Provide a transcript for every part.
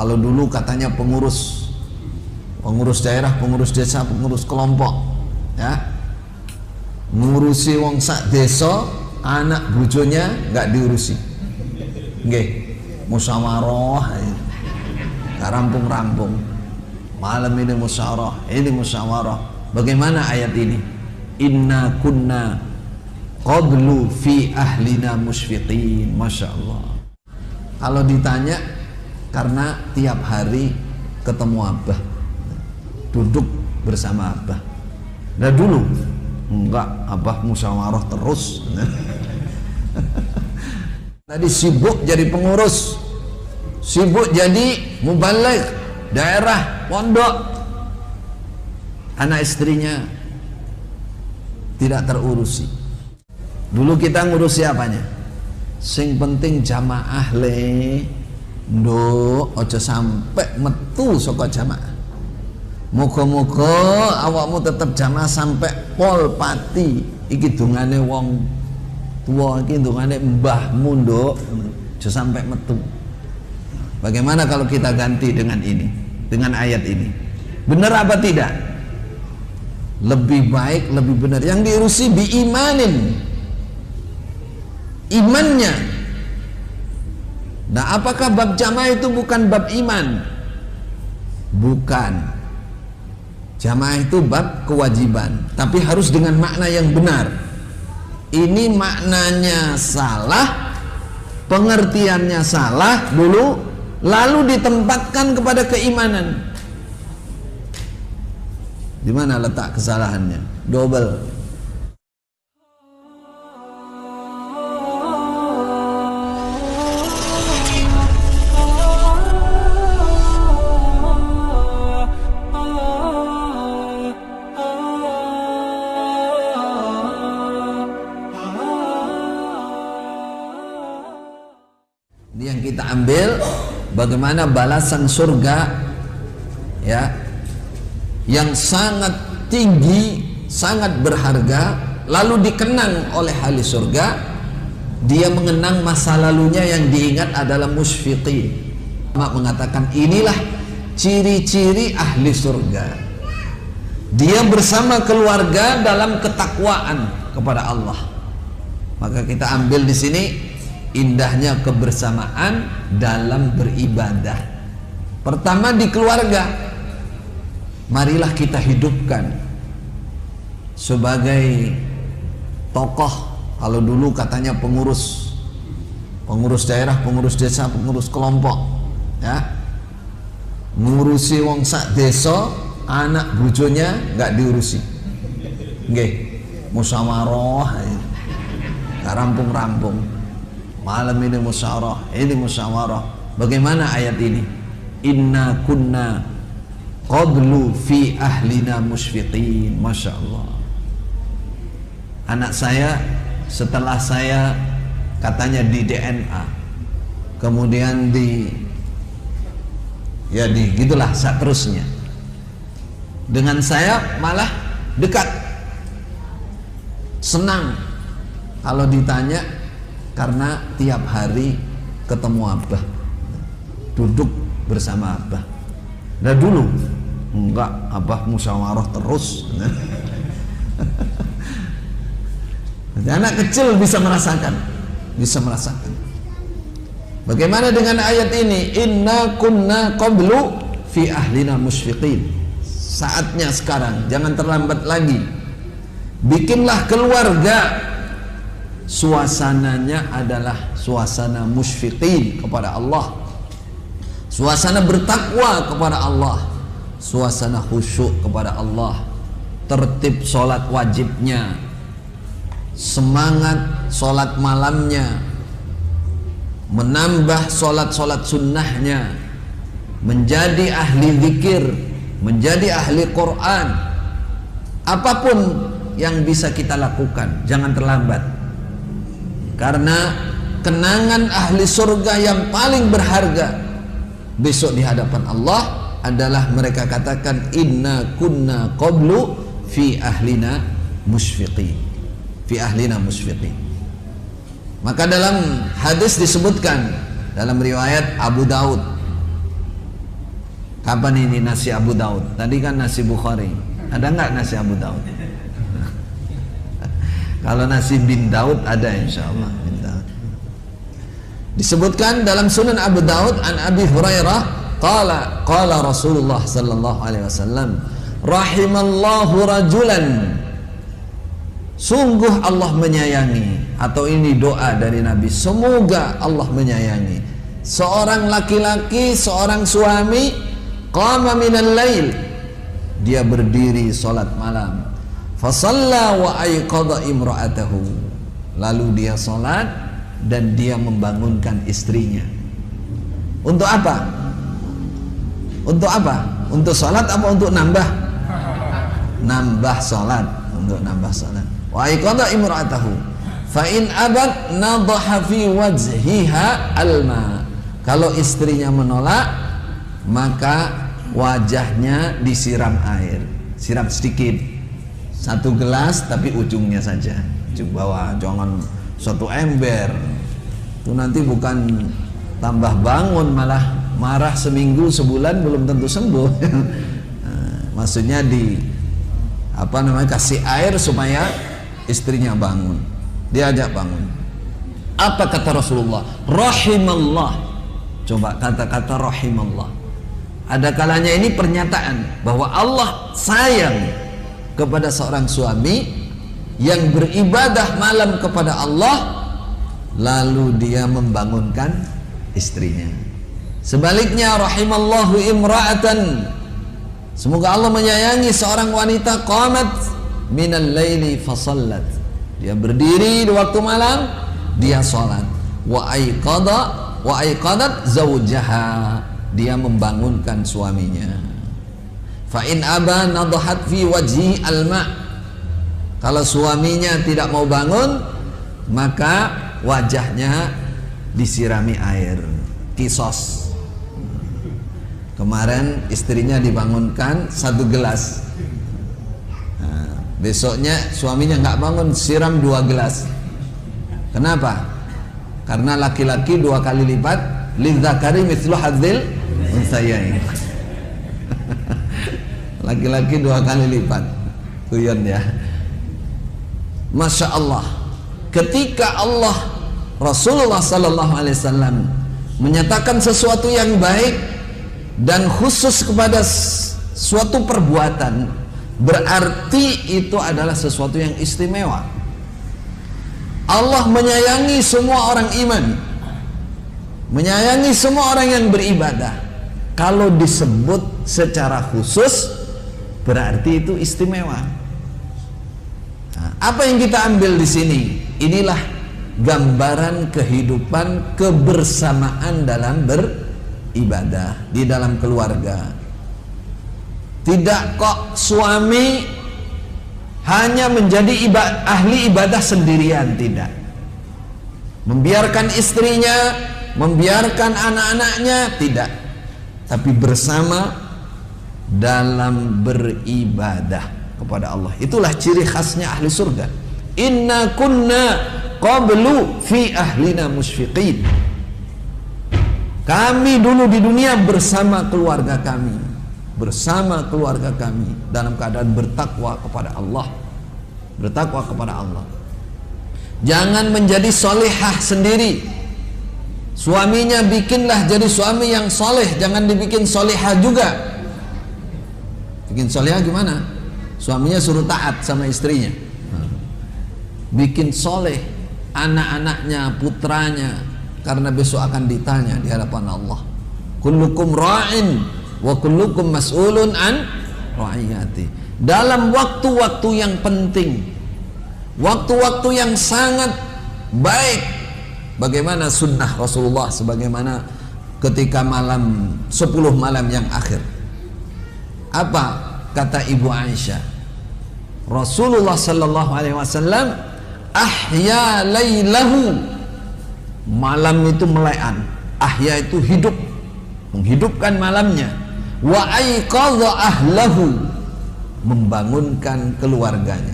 Kalau dulu katanya pengurus daerah, pengurus desa, pengurus kelompok, ya, ngurusi wong sak desa, anak bojonya nggak diurusi, nggih, musyawarah, nggak rampung-rampung. Malam ini musyawarah. Bagaimana ayat ini? Inna kunna qablu fi ahlina musyfiqin. Masya Allah. Kalau ditanya, karena tiap hari ketemu abah, duduk bersama abah. Nah dulu enggak, abah musyawarah terus. Tadi sibuk jadi pengurus, sibuk jadi mubaligh daerah, pondok. Anak istrinya tidak terurusi. Dulu kita ngurusi apanya? Sing penting jamaah le. Nduk, ojo sampai metu saka jamaah. Moga-moga awakmu tetap jamaah sampai pol pati. Iki dungane wong tua, iki dungane mbahmu, nduk. Ojo sampai metu. Bagaimana kalau kita ganti dengan ini, dengan ayat ini? Benar apa tidak? Lebih baik, lebih benar. Yang diurusi biimanin, imannya. Nah, apakah bab jamaah itu bukan bab iman? Bukan. Jamaah itu bab kewajiban, tapi harus dengan makna yang benar. Ini maknanya salah, pengertiannya salah dulu, lalu ditempatkan kepada keimanan. Di mana letak kesalahannya? Double. Ini yang kita ambil, bagaimana balasan surga, ya, yang sangat tinggi, sangat berharga, lalu dikenang oleh ahli surga. Dia mengenang masa lalunya, yang diingat adalah musyfiqin. Mengatakan inilah ciri-ciri ahli surga. Dia bersama keluarga dalam ketakwaan kepada Allah. Maka kita ambil di sini indahnya kebersamaan dalam beribadah. Pertama di keluarga, marilah kita hidupkan sebagai tokoh. Kalau dulu katanya pengurus daerah, pengurus desa, pengurus kelompok, ya, ngurusi wong sak desa, anak bojonya nggak diurusi, nggih, musyawarah, nggak rampung-rampung. Malam ini musyawarah. Bagaimana ayat ini? Inna kunna qablu fi ahlina musyfiqin. Masya Allah. Anak saya setelah saya katanya di DNA, kemudian gitulah seterusnya. Dengan saya malah dekat, senang. Kalau ditanya, karena tiap hari ketemu abah, duduk bersama abah. Nah dulu enggak, abah musyawarah terus. Anak kecil bisa merasakan. Bagaimana dengan ayat ini? Inna kunna qablu fi ahlina musyfiqin. Saatnya sekarang, jangan terlambat lagi. Bikinlah keluarga, suasananya adalah suasana musyfiqin kepada Allah, suasana bertakwa kepada Allah, suasana khusyuk kepada Allah, tertib sholat wajibnya, semangat sholat malamnya, menambah sholat-sholat sunnahnya, menjadi ahli zikir, menjadi ahli Quran. Apapun yang bisa kita lakukan, jangan terlambat. Karena kenangan ahli surga yang paling berharga besok di hadapan Allah adalah mereka katakan inna kunna qablu fi ahlina musyfiqin. Fi ahlina musyfiqin. Maka dalam hadis disebutkan dalam riwayat Abu Daud, Kapan ini nasi Abu Daud? Tadi kan nasi Bukhari. Ada nggak nasi Abu Daud? Kalau nasi bin Daud ada, insya Allah. Bin Daud. Disebutkan dalam Sunan Abu Daud an Abi Hurairah qala Rasulullah sallallahu alaihi wasallam, rahimallahu rajulan, sungguh Allah menyayangi, atau ini doa dari Nabi, semoga Allah menyayangi seorang laki-laki, seorang suami, qama minal lail, dia berdiri salat malam, fasalla wa ayqadha imra'atahu, lalu dia salat dan dia membangunkan istrinya. Untuk apa? Untuk apa? Untuk salat apa untuk nambah? Nambah salat, untuk nambah salat. Wa ayqadha imra'atahu fa in abad nadhaha fi wajhiha alma. Kalau istrinya menolak, maka wajahnya disiram air, siram sedikit, 1 gelas tapi ujungnya saja, ujung bawah, jangan 1 ember. Itu nanti bukan tambah bangun, malah marah seminggu sebulan belum tentu sembuh. Maksudnya kasih air supaya istrinya bangun, diajak bangun. Apa kata Rasulullah? Rahimallah. Coba kata-kata rahimallah. Ada kalanya ini pernyataan bahwa Allah sayang kepada seorang suami yang beribadah malam kepada Allah, lalu dia membangunkan istrinya. Sebaliknya, rahimallahu imra'atan, semoga Allah menyayangi seorang wanita, qamat minal laili fasallat, dia berdiri di waktu malam, dia salat, wa aiqadat zawjaha, dia membangunkan suaminya. Fa in aba nadhat fi wajhi alma, kalau suaminya tidak mau bangun, maka wajahnya disirami air, kisos. Kemarin istrinya dibangunkan 1 gelas, nah, besoknya suaminya nggak bangun, siram 2 gelas. Kenapa? Karena laki-laki 2 kali lipat, lidzakari mithlu hadzil unthayain. Laki-laki 2 kali lipat. Kuyon ya. Masya Allah. Ketika Allah, Rasulullah sallallahu alaihi wasallam menyatakan sesuatu yang baik dan khusus kepada suatu perbuatan, berarti itu adalah sesuatu yang istimewa. Allah menyayangi semua orang iman, menyayangi semua orang yang beribadah. Kalau disebut secara khusus, berarti itu istimewa. Nah, apa yang kita ambil di sini? Inilah gambaran kehidupan kebersamaan dalam beribadah di dalam keluarga. Tidak kok suami hanya menjadi ahli ibadah sendirian, tidak. Membiarkan istrinya, membiarkan anak-anaknya, tidak. Tapi bersama dalam beribadah kepada Allah. Itulah ciri khasnya ahli surga. Inna kunna qablu fi ahlina musyfiqin. Kami dulu di dunia bersama keluarga kami, dalam keadaan bertakwa kepada Allah. Bertakwa kepada Allah. Jangan menjadi solehah sendiri. Suaminya bikinlah jadi suami yang soleh, jangan dibikin solehah juga. Bikin solehah gimana? Suaminya suruh taat sama istrinya. Bikin soleh anak-anaknya, putranya, karena besok akan ditanya di hadapan Allah. Kullukum ra'in wa kullukum mas'ulun an ra'iyati. Dalam waktu-waktu yang penting, waktu-waktu yang sangat baik, bagaimana sunnah Rasulullah, sebagaimana ketika malam 10 malam yang akhir. Apa kata Ibu Aisyah? Rasulullah sallallahu alaihi wasallam ahya lailahu, malam itu melean. Ahya itu hidup, menghidupkan malamnya. Wa aiqadha ahlahu, membangunkan keluarganya.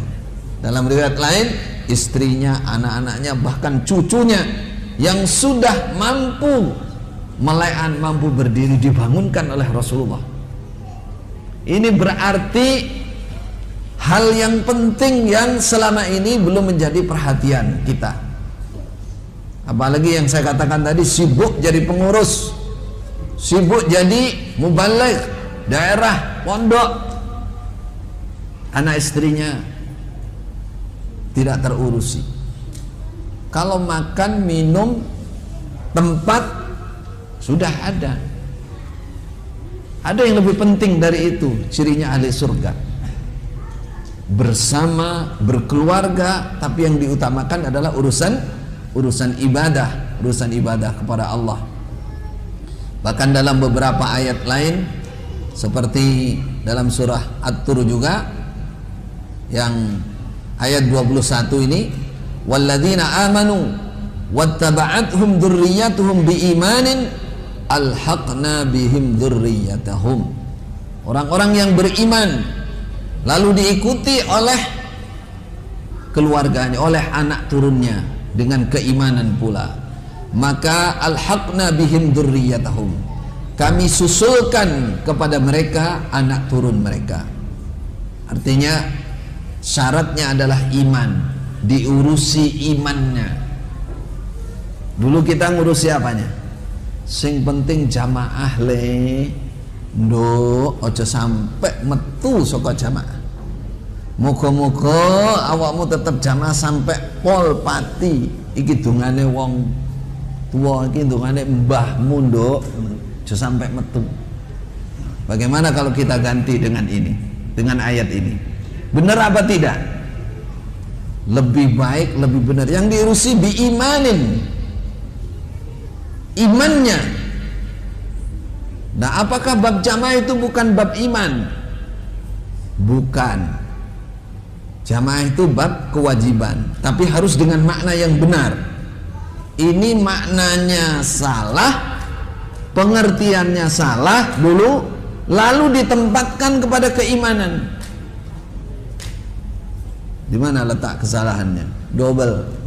Dalam riwayat lain, istrinya, anak-anaknya, bahkan cucunya yang sudah mampu melean, mampu berdiri, dibangunkan oleh Rasulullah. Ini berarti hal yang penting yang selama ini belum menjadi perhatian kita. Apalagi yang saya katakan tadi, sibuk jadi pengurus, sibuk jadi mubaligh daerah, pondok, anak istrinya tidak terurusi. Kalau makan, minum, tempat sudah ada. Ada yang lebih penting dari itu, cirinya ahli surga. Bersama, berkeluarga, tapi yang diutamakan adalah urusan ibadah kepada Allah. Bahkan dalam beberapa ayat lain, seperti dalam surah At-Tur juga, yang ayat 21 ini, walladzina amanu wattaba'athum dzurriyyatuhum biimanin alhaqna bihim dzurriyyatahum. Orang-orang yang beriman lalu diikuti oleh keluarganya, oleh anak turunnya dengan keimanan pula, maka alhaqna bihim dzurriyyatahum, kami susulkan kepada mereka anak turun mereka. Artinya syaratnya adalah iman, diurusi imannya. Dulu kita ngurusi apanya? Sing penting jamaah le, nduk ojo sampai metu saka jamaah. Muga-muga awakmu tetep jamaah sampai pol pati. Iki dungane wong tua, iki dungane mbahmu nduk, ojo sampai metu. Bagaimana kalau kita ganti dengan ini, dengan ayat ini? Benar apa tidak? Lebih baik, lebih benar. Yang diurusi biimanin, imannya. Nah, apakah bab jamaah itu bukan bab iman? Bukan. Jamaah itu bab kewajiban, tapi harus dengan makna yang benar. Ini maknanya salah, pengertiannya salah dulu, lalu ditempatkan kepada keimanan. Di mana letak kesalahannya? Double.